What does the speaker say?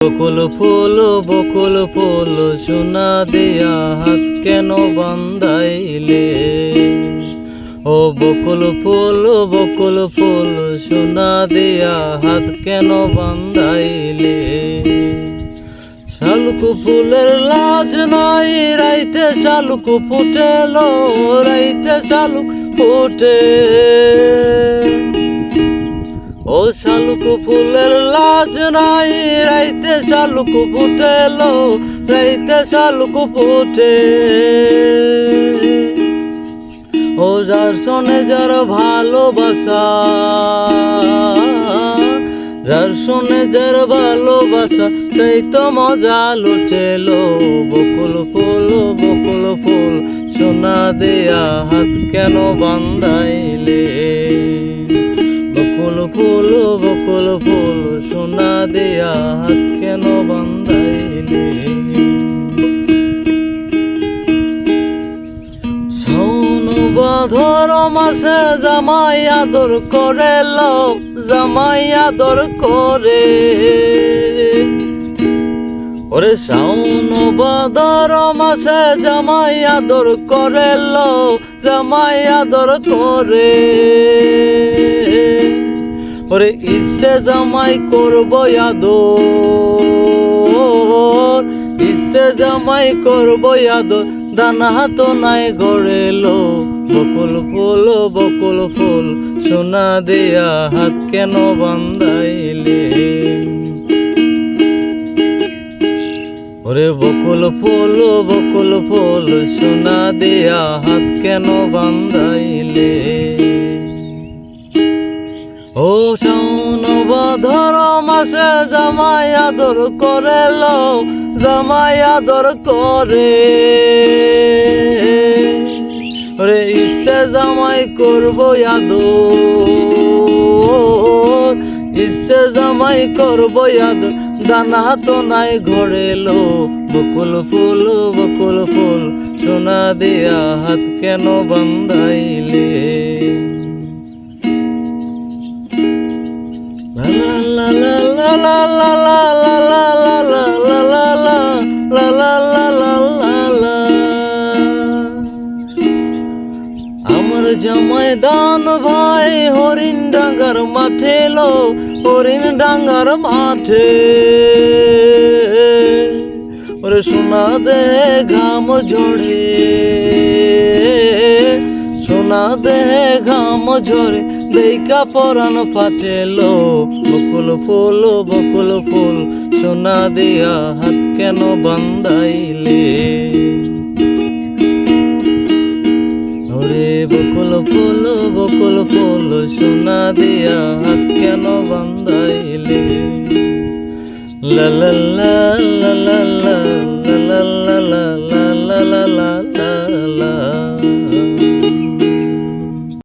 বকুল ফুল সোনা দিয়া হাত কেন বান্ধাইলে? ও বকুল ফুল সোনা দিয়া হাত কেন বান্ধাইলে? শালুক ফুলের লাজ নাই, রাইতে শালুক ফুটেলো, রাইতে শালুক ফুটে। ও শালুক ফুলের লাজ নাই, রাইতে শালুক ফুটেলো, রাইতে শালুক ফুটে। ও যার সনে যার ভালোবাসা, যার সনে যার ভালোবাসা, সেই তো মজা লুটেলো। বকুল ফুল সোনা দিয়া হাত কেন বান্ধাইলে? বকুল ফুল সোনা দিয়া হাত কেন বান্ধাইলে? শাওন ভাদর মাসে জামাই আদর করে লোক, জামাই আদর করে। ওরে শাওন ভাদর মাসে জামাই আদর করে লোক, জামাই আদর করে। ওরে ইচ্ছে জামাই করব আদর, ইচ্ছে জামাই করব আদর, দানা হাত নাই গড়েলো। বকুল ফুল সোনা দিয়া হাত কেন বান্ধাইলে? ওরে বকুল ফুল সোনা দিয়া হাত কেন বান্ধাইলে? ও শাওন ভাদর মাসে জামাই আদর করে লো, জামাই আদর করে। ওরে ইচ্ছে জামাই করব আদর, ইচ্ছে জামাই করব আদর, দানা তো নাই ঘরেলো। বকুল ফুল সোনা দিয়া হাত কেন বান্ধাইলে? লা লা লা লা লা লা লা লা লা লা লা লা লা লা লা লা লা লা। আমার জামাই দান ভাই হরিণ ডাঙ্গার মাঠে লো, হরিণ ডাঙ্গার মাঠে। ওরে সোনা দে ঘাম ঝরে, সোনা দে ঘাম ঝরে, দেখা পরাণ ফাটেলো। বকুল ফুল সোনা দিয়া হাত কেন বান্ধাইলে? ওরে বকুল ফুল সোনা দিয়া হাত কেন বান্ধাইলে? লা লা লা লা লা লা।